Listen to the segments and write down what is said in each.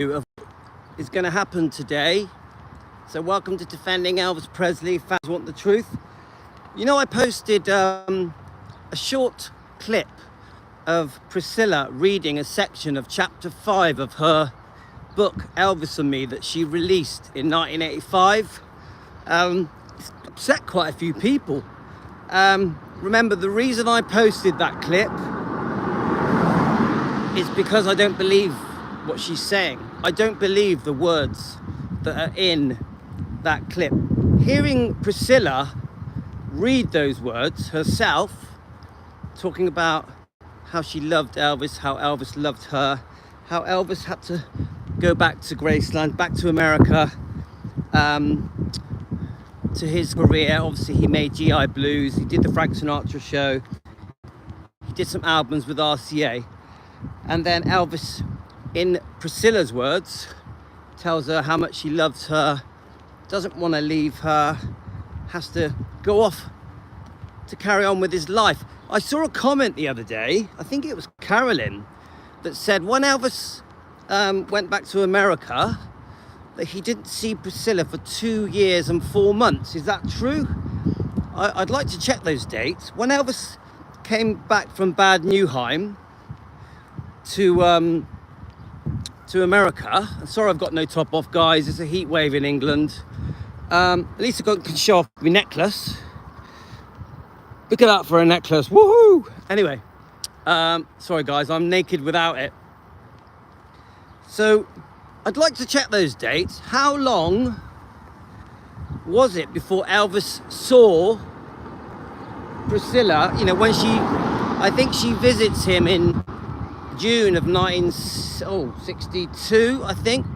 of is going to happen today. So welcome to Defending Elvis Presley. Fans want the truth. You know, I posted a short clip of Priscilla reading a section of chapter 5 of her book Elvis and Me that she released in 1985. It's upset quite a few people. Remember, the reason I posted that clip is because I don't believe what she's saying. I don't believe the words that are in that clip. Hearing Priscilla read those words herself, talking about how she loved Elvis, how Elvis loved her, how Elvis had to go back to Graceland, back to America, to his career. Obviously he made GI Blues, he did the Frank Sinatra show, he did some albums with RCA, and then Elvis, in Priscilla's words, tells her how much he loves her, doesn't want to leave her, has to go off to carry on with his life. I saw a comment the other day, I think it was Carolyn, that said when Elvis went back to America, that he didn't see Priscilla for 2 years and 4 months. Is that true? I'd like to check those dates. When Elvis came back from Bad Newheim to America, I'm sorry I've got no top off, guys, it's a heat wave in England. At least I can show off my necklace. Look at that for a necklace, woohoo! Anyway, sorry guys, I'm naked without it. So I'd like to check those dates. How long was it before Elvis saw Priscilla? You know, when I think she visits him in June of 1962, I think.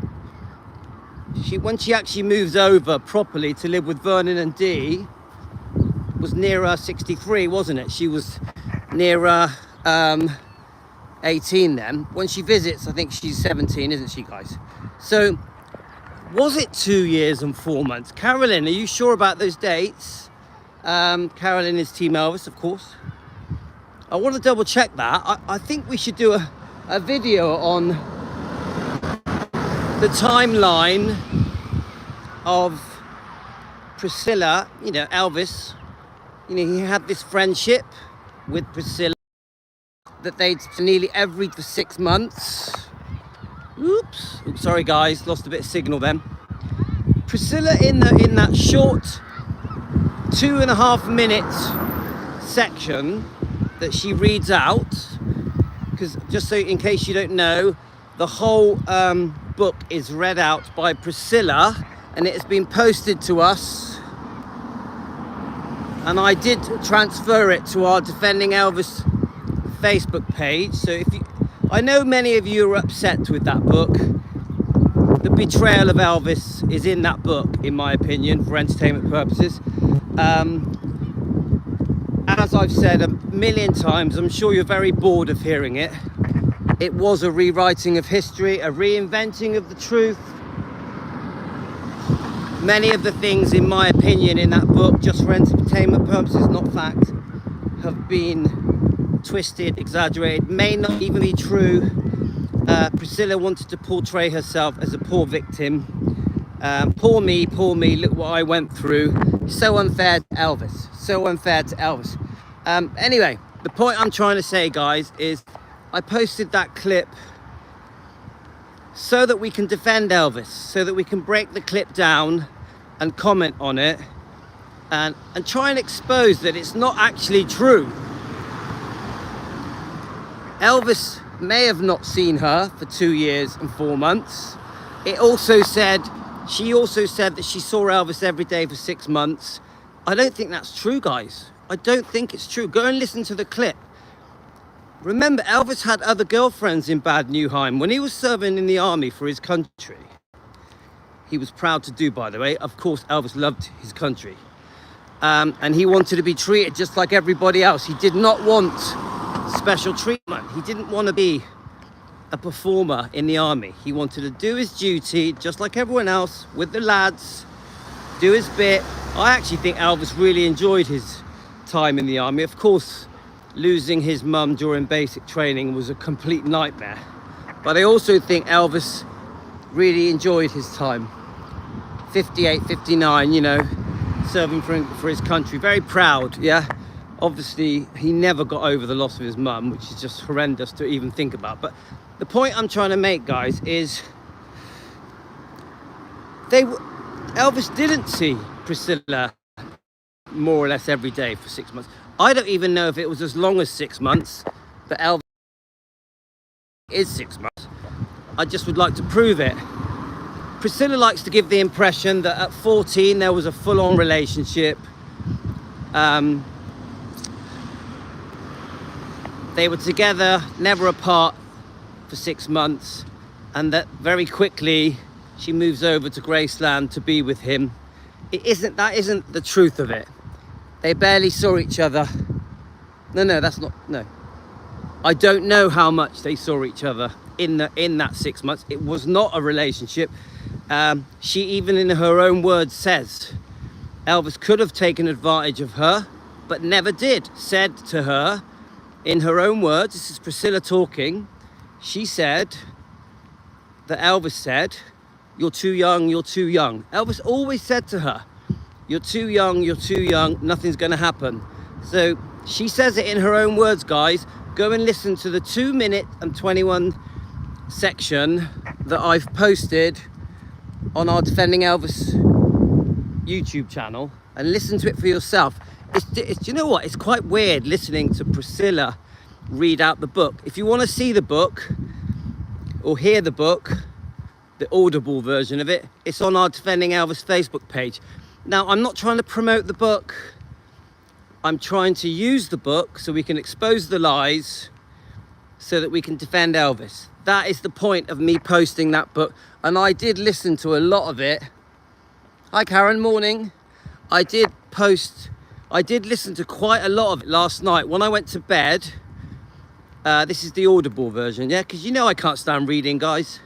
When she actually moves over properly to live with Vernon and Dee, was nearer 63, wasn't it? She was nearer 18 then. When she visits, I think she's 17, isn't she, guys? So, was it 2 years and 4 months? Carolyn, are you sure about those dates? Carolyn is Team Elvis, of course. I want to double check that. I think we should do a video on the timeline of Priscilla. You know, Elvis, you know, he had this friendship with Priscilla that they'd nearly every 6 months. Oops, sorry guys, lost a bit of signal then. Priscilla in that short 2.5 minute section that she reads out, because just so in case you don't know, the whole book is read out by Priscilla and it has been posted to us, and I did transfer it to our Defending Elvis Facebook page. So I know many of you are upset with that book. The betrayal of Elvis is in that book, in my opinion, for entertainment purposes. As I've said a million times, I'm sure you're very bored of hearing it. It was a rewriting of history, a reinventing of the truth. Many of the things, in my opinion, in that book, just for entertainment purposes, not fact, have been twisted, exaggerated, may not even be true. Priscilla wanted to portray herself as a poor victim. Poor me, look what I went through. So unfair to Elvis, so unfair to Elvis. Anyway, the point I'm trying to say, guys, is I posted that clip so that we can defend Elvis, so that we can break the clip down and comment on it and try and expose that it's not actually true. Elvis may have not seen her for 2 years and 4 months. She also said that she saw Elvis every day for 6 months. I don't think that's true, guys. I don't think it's true. Go and listen to the clip. Remember, Elvis had other girlfriends in Bad Newheim when he was serving in the army for his country. He was proud to do, by the way. Of course, Elvis loved his country. And he wanted to be treated just like everybody else. He did not want special treatment. He didn't want to be a performer in the army. He wanted to do his duty just like everyone else with the lads, do his bit. I actually think Elvis really enjoyed his time in the army. Of course, losing his mum during basic training was a complete nightmare. But I also think Elvis really enjoyed his time. 58, 59, you know, serving for his country. Very proud, yeah. Obviously, he never got over the loss of his mum, which is just horrendous to even think about. But the point I'm trying to make, guys, is Elvis didn't see Priscilla more or less every day for 6 months. I don't even know if it was as long as 6 months, but Elvis is 6 months. I just would like to prove it. Priscilla likes to give the impression that at 14 there was a full-on relationship. They were together, never apart for 6 months, and that very quickly she moves over to Graceland to be with him. That isn't the truth of it. They barely saw each other. No, that's not, no. I don't know how much they saw each other in that 6 months. It was not a relationship. She even in her own words says Elvis could have taken advantage of her, but never did. Said to her, in her own words, this is Priscilla talking, she said that Elvis said, "You're too young, you're too young." Elvis always said to her, "You're too young, nothing's gonna happen." So she says it in her own words, guys. Go and listen to the 2-minute and 21 section that I've posted on our Defending Elvis YouTube channel and listen to it for yourself. You know what? It's quite weird listening to Priscilla read out the book. If you want to see the book or hear the book, the audible version of it, it's on our Defending Elvis Facebook page. Now, I'm not trying to promote the book. I'm trying to use the book so we can expose the lies so that we can defend Elvis. That is the point of me posting that book. And I did listen to a lot of it. Hi, Karen, morning. I did listen to quite a lot of it last night when I went to bed. This is the audible version, yeah? Because you know I can't stand reading, guys.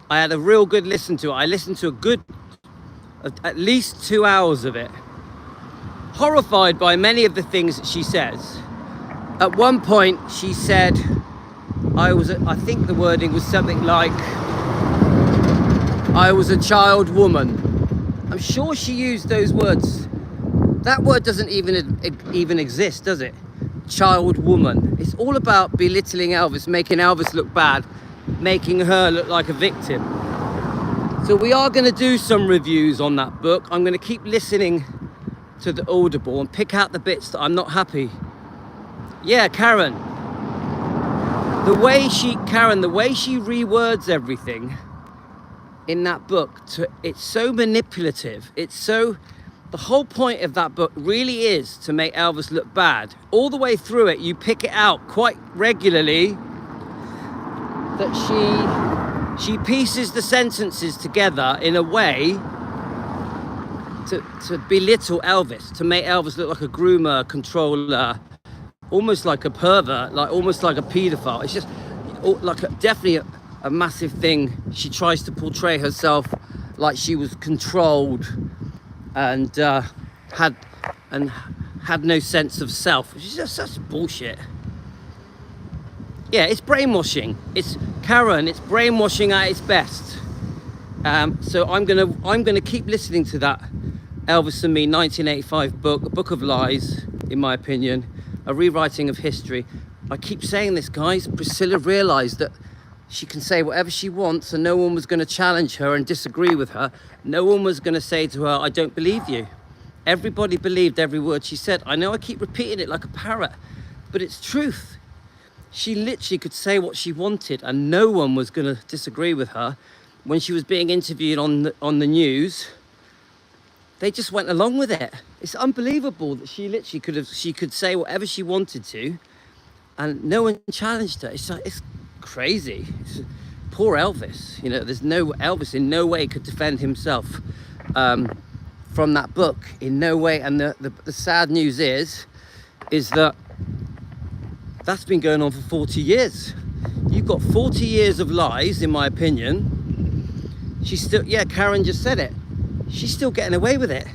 I had a real good listen to it. I listened to at least 2 hours of it. Horrified by many of the things that she says. At one point, she said, I think the wording was something like, I was a child woman. I'm sure she used those words. That word doesn't even exist, does it? Child woman. It's all about belittling Elvis, making Elvis look bad, making her look like a victim. So we are going to do some reviews on that book. I'm going to keep listening to the audible and pick out the bits that I'm not happy. Yeah, Karen. The way she rewords everything in that book, it's so manipulative. The whole point of that book really is to make Elvis look bad. All the way through it, you pick it out quite regularly that she pieces the sentences together in a way to belittle Elvis, to make Elvis look like a groomer, controller, almost like a pervert, almost like a paedophile. It's just definitely a massive thing. She tries to portray herself like she was controlled and had no sense of self. It's just such bullshit. Yeah, it's brainwashing. It's brainwashing at its best. So I'm gonna keep listening to that Elvis and Me 1985 book, a book of lies, in my opinion, a rewriting of history. I keep saying this, guys. Priscilla realized that she can say whatever she wants and no one was going to challenge her and disagree with her. No one was going to say to her, I don't believe you. Everybody believed every word she said. I know I keep repeating it like a parrot, but it's truth. She literally could say what she wanted and no one was going to disagree with her. When she was being interviewed on the news, they just went along with it. It's unbelievable that she literally could say whatever she wanted to and no one challenged her. It's crazy. Poor Elvis. You know, Elvis in no way could defend himself from that book, in no way. And the sad news is that that's been going on for 40 years. You've got 40 years of lies, in my opinion. Karen just said it. She's still getting away with it.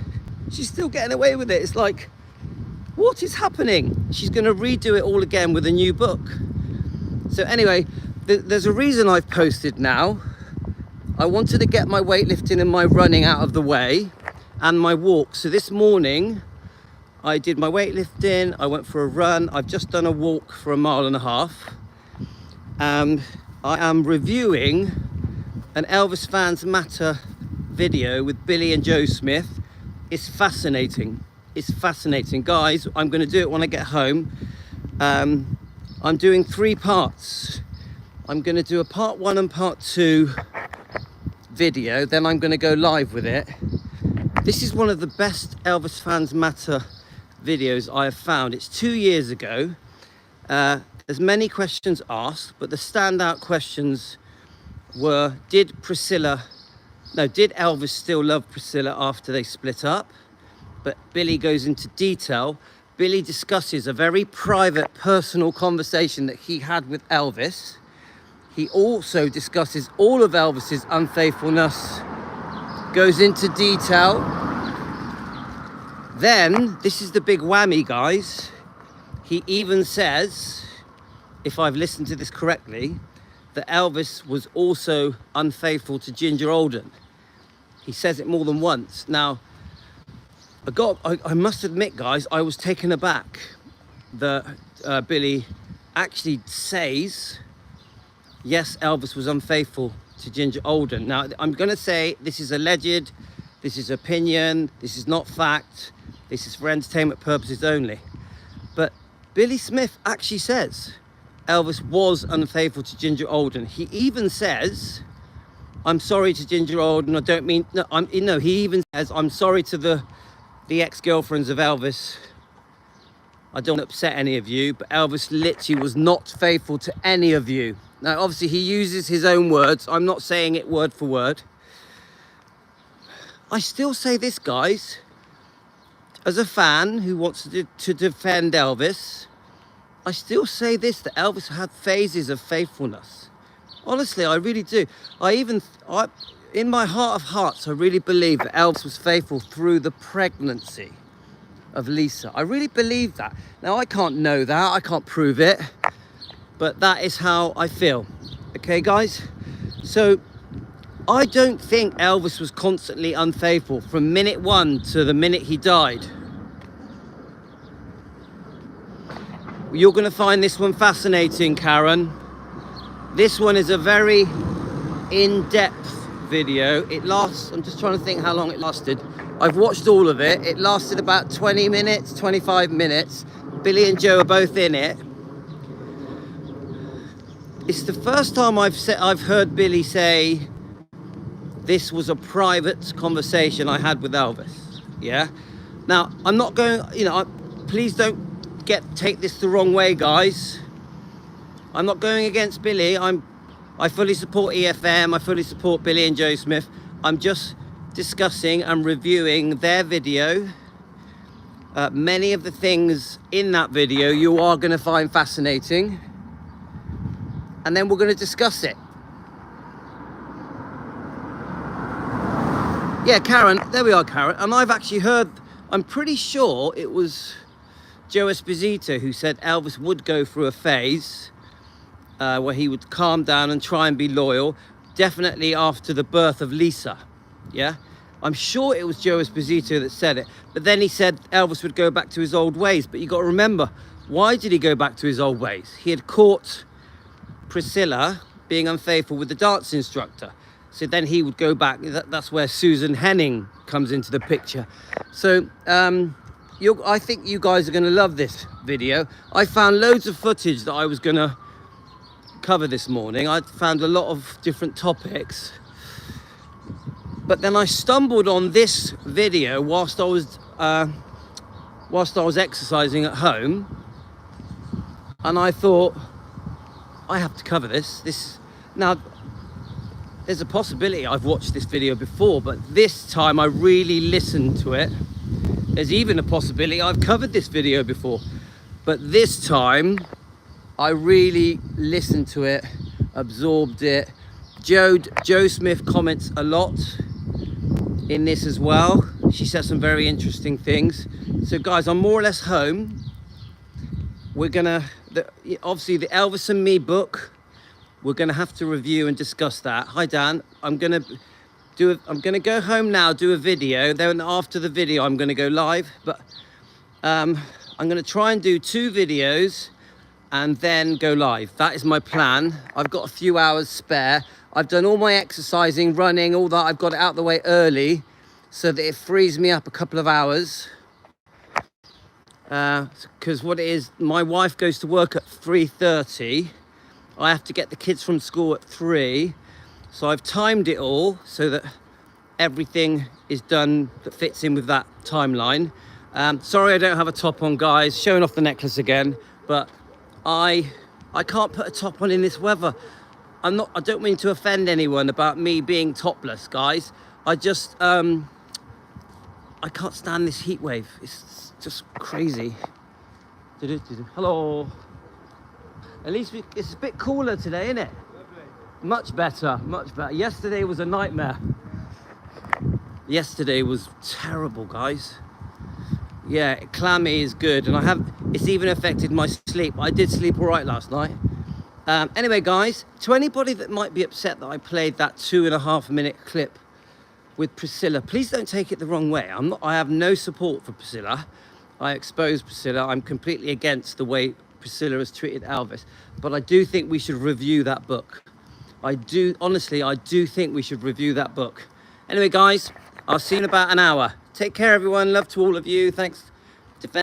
It's like, what is happening? She's going to redo it all again with a new book. So anyway, there's a reason I've posted now. I wanted to get my weightlifting and my running out of the way and my walk. So this morning I did my weightlifting, I went for a run, I've just done a walk for 1.5 miles. And I am reviewing an Elvis Fans Matter video with Billy and Joe Smith. It's fascinating. It's fascinating. Guys, I'm going to do it when I get home. I'm doing 3 parts. I'm going to do a part 1 and part 2 video, then I'm going to go live with it. This is one of the best Elvis Fans Matter videos I have found. It's 2 years ago. There's many questions asked, but the standout questions were, did Elvis still love Priscilla after they split up? But Billy goes into detail. Billy discusses a very private, personal conversation that he had with Elvis. He also discusses all of Elvis's unfaithfulness, goes into detail. Then, this is the big whammy, guys. He even says, if I've listened to this correctly, that Elvis was also unfaithful to Ginger Alden. He says it more than once. Now, I must admit, guys, I was taken aback that Billy actually says, yes, Elvis was unfaithful to Ginger Alden. Now, I'm going to say this is alleged, this is opinion, this is not fact, this is for entertainment purposes only. But Billy Smith actually says Elvis was unfaithful to Ginger Alden. He even says, I'm sorry to Ginger Alden, I don't mean, no, he even says, I'm sorry to the ex-girlfriends of Elvis. I don't want to upset any of you, but Elvis literally was not faithful to any of you. Now, obviously, he uses his own words. I'm not saying it word for word. I still say this, guys. As a fan who wants to defend Elvis, I still say this, that Elvis had phases of faithfulness. Honestly, I really do. In my heart of hearts, I really believe that Elvis was faithful through the pregnancy of Lisa. I really believe that. Now, I can't know that. I can't prove it. But that is how I feel. Okay, guys? So, I don't think Elvis was constantly unfaithful from minute 1 to the minute he died. You're going to find this one fascinating, Karen. This one is a very in-depth video. It lasts, I'm just trying to think how long it lasted. I've watched all of it. It lasted about 20 minutes, 25 minutes. Billy and Joe are both in it. It's the first time I've heard Billy say this was a private conversation I had with Elvis. Yeah. Now, I'm not going, please don't take this the wrong way, guys. I'm not going against Billy. I fully support EFM. I fully support Billy and Joe Smith. I'm just discussing and reviewing their video. Many of the things in that video you are going to find fascinating. And then we're going to discuss it. Yeah, Karen, there we are, Karen. And I've actually heard, I'm pretty sure it was Joe Esposito who said Elvis would go through a phase where he would calm down and try and be loyal, definitely after the birth of Lisa. Yeah, I'm sure it was Joe Esposito that said it, but then he said Elvis would go back to his old ways. But you got to remember, why did he go back to his old ways? He had caught Priscilla being unfaithful with the dance instructor, so then he would go back. That's where Susan Henning comes into the picture. So I think you guys are going to love this video. I found loads of footage that I was going to cover this morning. I found a lot of different topics, but then I stumbled on this video whilst I was exercising at home, and I thought, I have to cover this. Now, there's a possibility I've watched this video before, but this time I really listened to it. There's even a possibility I've covered this video before, but this time I really listened to it, absorbed it. Joe Smith comments a lot in this as well. She says some very interesting things. So guys, I'm more or less home. We're gonna, obviously the Elvis and Me book we're going to have to review and discuss that. Hi Dan, I'm going to go home now, do a video. Then after the video, I'm going to go live. But I'm going to try and do 2 videos and then go live. That is my plan. I've got a few hours spare. I've done all my exercising, running, all that. I've got it out the way early so that it frees me up a couple of hours. Because what it is, my wife goes to work at 3:30. I have to get the kids from school at 3. So I've timed it all so that everything is done that fits in with that timeline. Sorry I don't have a top on, guys, showing off the necklace again, but I can't put a top on in this weather. I don't mean to offend anyone about me being topless, guys. I just I can't stand this heat wave. It's just crazy. Hello. At least it's a bit cooler today, isn't it? Much better, much better. Yesterday was a nightmare. Yesterday was terrible, guys. Yeah, clammy is good, and it's even affected my sleep. I did sleep all right last night. Anyway, guys, to anybody that might be upset that I played that 2.5-minute clip with Priscilla, please don't take it the wrong way. I have no support for Priscilla. I expose Priscilla. I'm completely against the way Priscilla has treated Elvis, but I do think we should review that book. Honestly, I do think we should review that book. Anyway, guys, I'll see you in about an hour. Take care, everyone. Love to all of you. Thanks